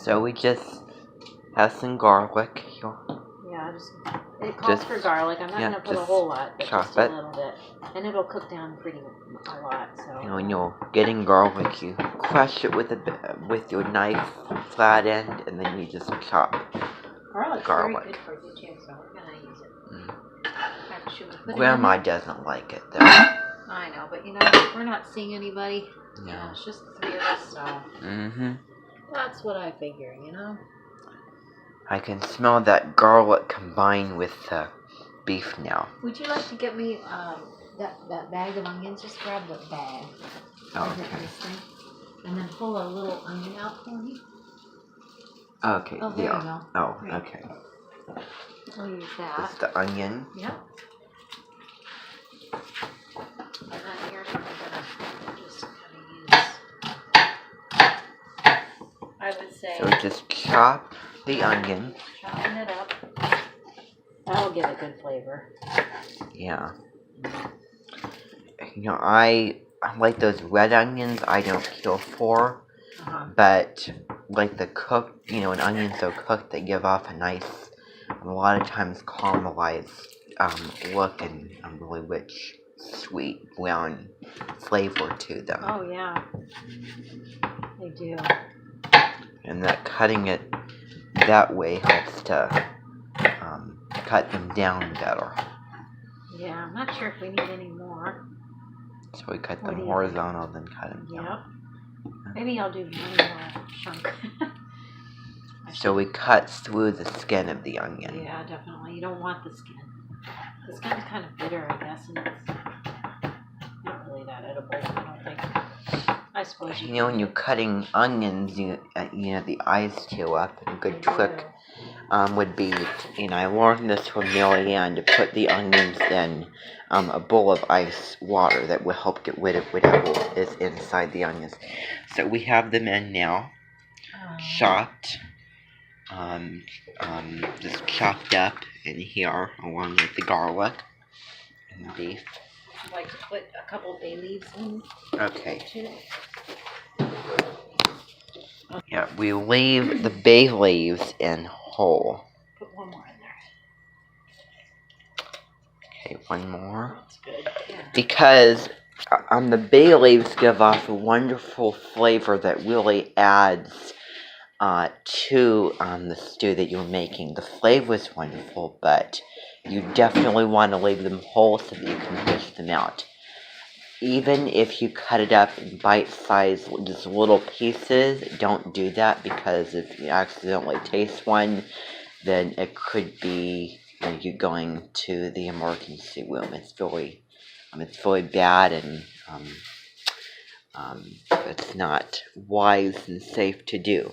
So we just have some garlic here. Yeah, it calls for garlic. I'm not going to put a whole lot, but just a little bit. And it'll cook down a lot. So when you're getting garlic, you crush it with your knife, flat end, and then you just chop garlic. Very good for you too, so we're going to use it. Grandma doesn't like it though. I know, but we're not seeing anybody. Yeah. It's just the three of us, so. That's what I figure, I can smell that garlic combined with beef now. Would you like to get me that bag of onions? Just grab the bag. Okay. And then pull a little onion out for me. Okay. Oh, there you go. Oh, okay. We'll use that. Just the onion. Yep. And then here's what I'm gonna just use. I would say. So just chop the onion. Chopping it up. That'll give a good flavor. Yeah. I like those red onions. I don't kill for, but like the cooked, when onions are cooked, they give off a nice, a lot of times caramelized look and really rich, sweet brown flavor to them. Oh yeah, they do. And that cutting it that way helps to cut them down better. Yeah, I'm not sure if we need any more. So we cut them horizontal, then cut them down. Yep. Maybe I'll do one more chunk. So we cut through the skin of the onion. Yeah, definitely. You don't want the skin. The skin's kind of bitter, I guess, and it's not really that edible, I don't think. I suppose when you're cutting onions, the eyes tear up. A good trick would be, I learned this from Mary Ann, to put the onions in a bowl of ice water that will help get rid of whatever is inside the onions. So we have them in now, chopped, just chopped up in here along with the garlic and the beef. I'd like to put a couple bay leaves in. Okay. Yeah, we leave the bay leaves in whole. Put one more in there. Okay, one more. That's good. Yeah. Because the bay leaves give off a wonderful flavor that really adds to the stew that you're making. The flavor is wonderful, but you definitely want to leave them whole so that you can fish them out. Even if you cut it up in bite-sized, just little pieces, don't do that, because if you accidentally taste one, then it could be you going to the emergency room. It's really bad, and it's not wise and safe to do.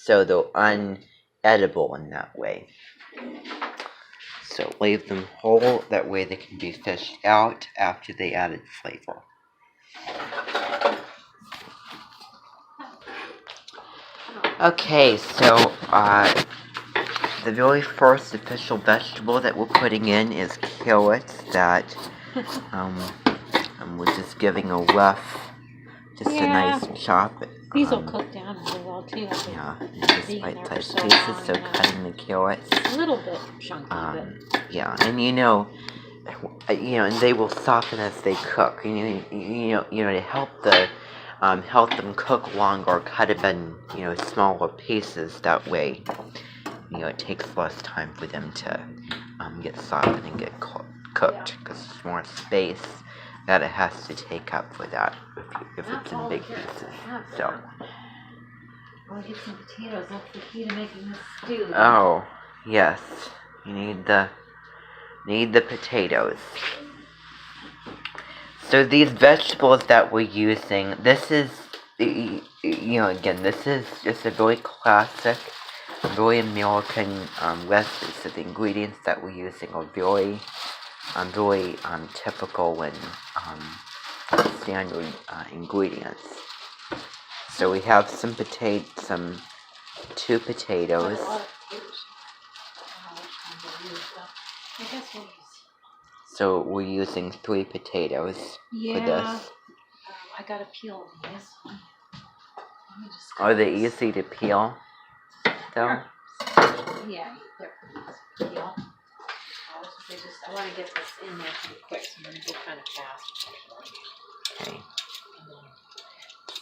So they're unedible in that way. So leave them whole, that way they can be fished out after they added flavor. Okay, so the very first official vegetable that we're putting in is carrots that we're just giving a rough, a nice chop. These will cook down really well too. Yeah, just bite-sized pieces, so cutting the carrots. A little bit chunky, but... Yeah, and and they will soften as they cook. To help them cook longer, cut them in smaller pieces. That way, it takes less time for them to get softened and get cooked, because there's more space that it has to take up for that if it's in big pieces. So. I'll get some potatoes. That's the key to making this stew. Oh, yes. You need the potatoes. So these vegetables that we're using, this is, again, this is just a very classic, very American recipe. So the ingredients that we're using are very typical and standard ingredients. So we have two potatoes. So we're using 3 potatoes for this. I gotta peel this one. Let me just Are they cut this. easy to peel, though? Yeah, they're pretty easy to peel. I want to get this in there pretty quick, so I'm going to go kind of fast. Okay. And then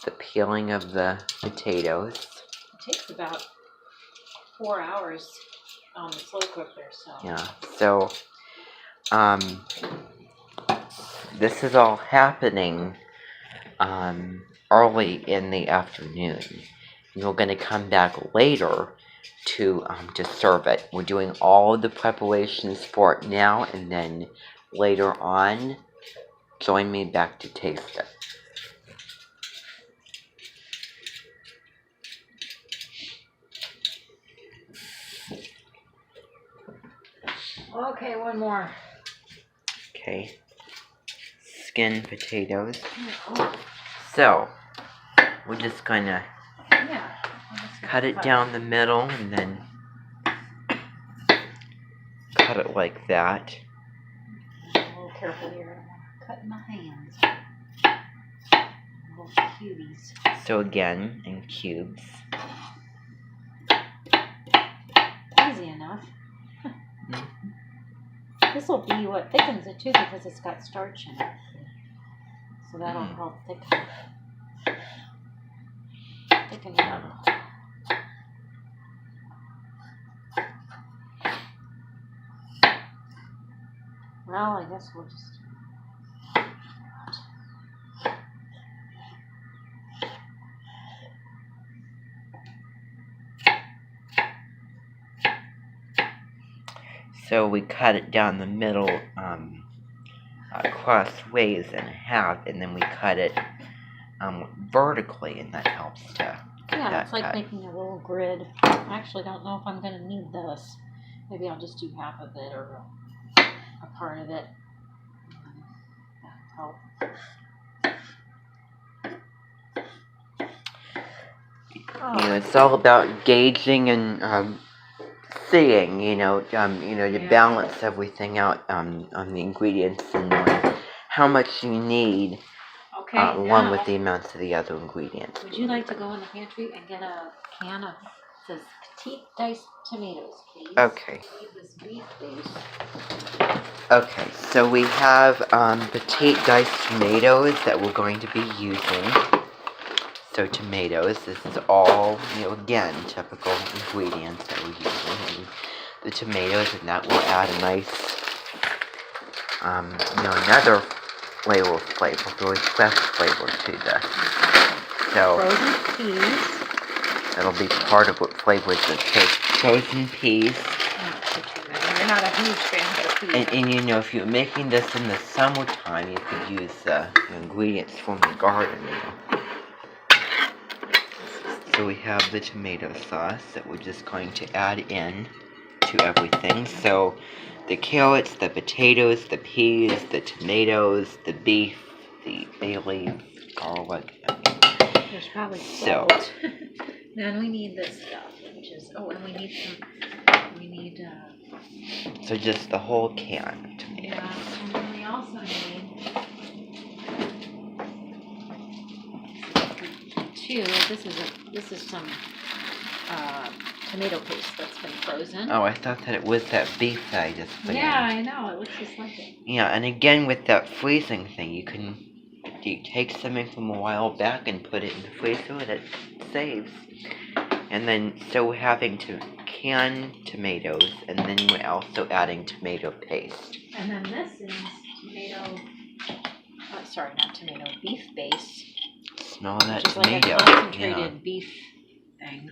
The peeling of the potatoes. it takes about 4 hours on the slow cooker, so. Yeah. So, this is all happening early in the afternoon. You're going to come back later to serve it. We're doing all of the preparations for it now, and then later on, join me back to taste it. Okay, one more. Okay. Skin potatoes. Oh, So, we're just gonna yeah. cut it down the middle and then cut it like that. A little careful here. I'm cutting my hands. Little cuties. So again, in cubes. Easy enough. This will be what thickens it too because it's got starch in it. So that'll help thicken it up. Well, I guess we'll just. So we cut it down the middle, crossways and a half, and then we cut it vertically, and that helps to. Yeah, it's like cut. making a little grid. I actually don't know if I'm going to need this. Maybe I'll just do half of it or a part of it. That'll help. You know, it's all about gauging and seeing. To balance everything out on the ingredients and knowing how much you need. Okay, along with the amounts of the other ingredients. Would you like to go in the pantry and get a can of says petite diced tomatoes, please? Okay. This beef base. Okay, so we have petite diced tomatoes that we're going to be using. So tomatoes, this is all, again, typical ingredients that we're using. And the tomatoes, and that will add a nice, another layer of flavor, really fresh flavor to this. So Frozen peas. that'll be part of what flavors the cake. Frozen peas. You're not a huge fan of peas. And if you're making this in the summertime, you could use the ingredients from the garden. So we have the tomato sauce that we're just going to add in to everything. So the carrots, the potatoes, the peas, the tomatoes, the beef, the bay leaf, garlic. There's probably salt. Then we need this stuff, which is, and we need so just the whole can of tomatoes. Yeah, and then we also need this is some tomato paste that's been frozen. Oh, I thought that it was that beef that I just put in. Yeah, I know, it looks just like it. Yeah, and again with that freezing thing, you take something from a while back and put it in the freezer, and it saves. And then, so we're having to can tomatoes, and then we're also adding tomato paste. And then this is beef base. Smell that which is tomato. Like a concentrated beef thing.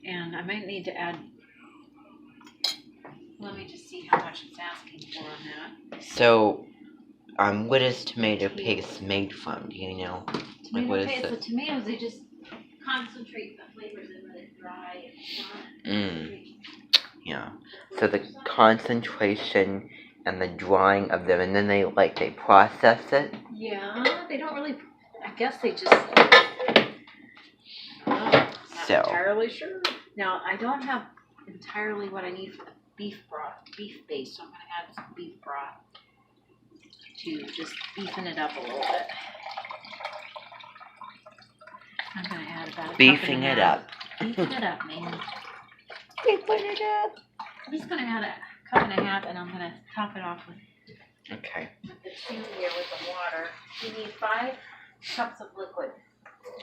And I might need to add. Let me just see how much it's asking for on that. So, what is tomato paste made from? Do you know? Tomato paste. The tomatoes, they just concentrate the flavors and let it dry and Yeah. So the concentration and the drying of them, and then they process it. Yeah, they don't really. I guess they just. Not entirely sure. Now I don't have entirely what I need for the beef base, so I'm gonna add some beef broth to just beefing it up a little bit. I'm gonna add about a cup Beefing and it a half. up. Beefing it up, man. Beefing it up. I'm just gonna add a cup and a half, and I'm gonna top it off with Okay. the 2 here with the water. You need 5 cups of liquid,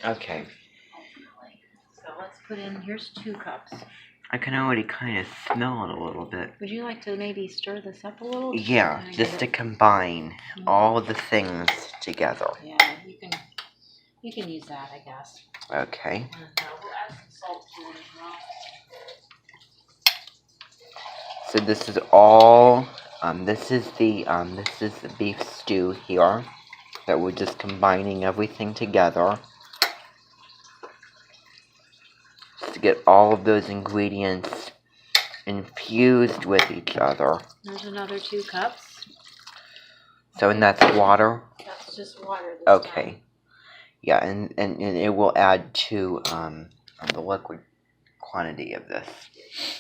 Okay. ultimately. So let's put in, here's 2 cups. I can already kind of smell it a little bit. Would you like to maybe stir this up a little? Yeah, Kinda just get to it- combine all the things together. Yeah, you can use that, I guess. Okay. And we'll add some salt to it as well. So this is all. This is the beef stew here that we're just combining everything together to get all of those ingredients infused with each other. There's another 2 cups. So, and that's water. That's just water this Okay. time. Yeah, and it will add to the liquid quantity of this.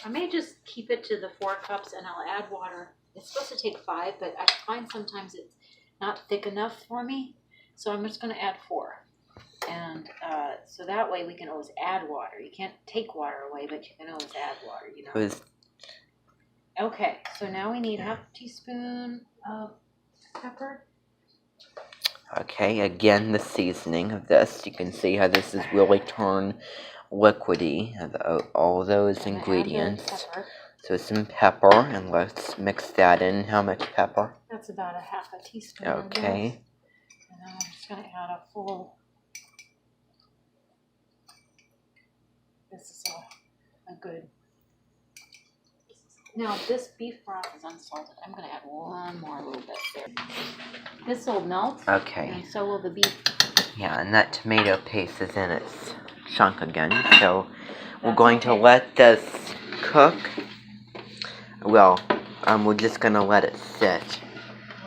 I may just keep it to the 4 cups and I'll add water. It's supposed to take 5, but I find sometimes it's not thick enough for me. So I'm just going to add 4. And so that way we can always add water. You can't take water away, but you can always add water, you know. It was, Okay, so now we need half a teaspoon of pepper. okay, again, the seasoning of this. You can see how this is really turned liquidy, all those I'm gonna add the ingredients. pepper. So some pepper, and let's mix that in. How much pepper? That's about a half a teaspoon. I guess. Okay. And now I'm just going to add a full. This is a good. Now this beef broth is unsalted. I'm going to add one more little bit there. This will melt, Okay. and so will the beef. Yeah, and that tomato paste is in its chunk again. So we're That's going to okay. let this cook. Well, we're just gonna let it sit.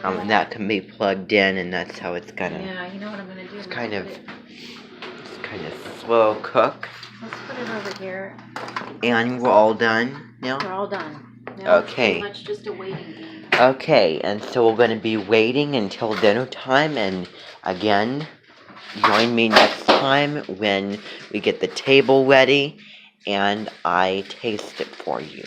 And that can be plugged in, and that's how it's gonna. Yeah, you know what I'm going to do? It's I'm kind gonna of, put it- it's kind of slow cook. Let's put it over here. And we're all done now. We're all done. Now it's Okay. pretty much just a waiting game. Okay, and so we're going to be waiting until dinner time, and again, join me next time when we get the table ready and I taste it for you.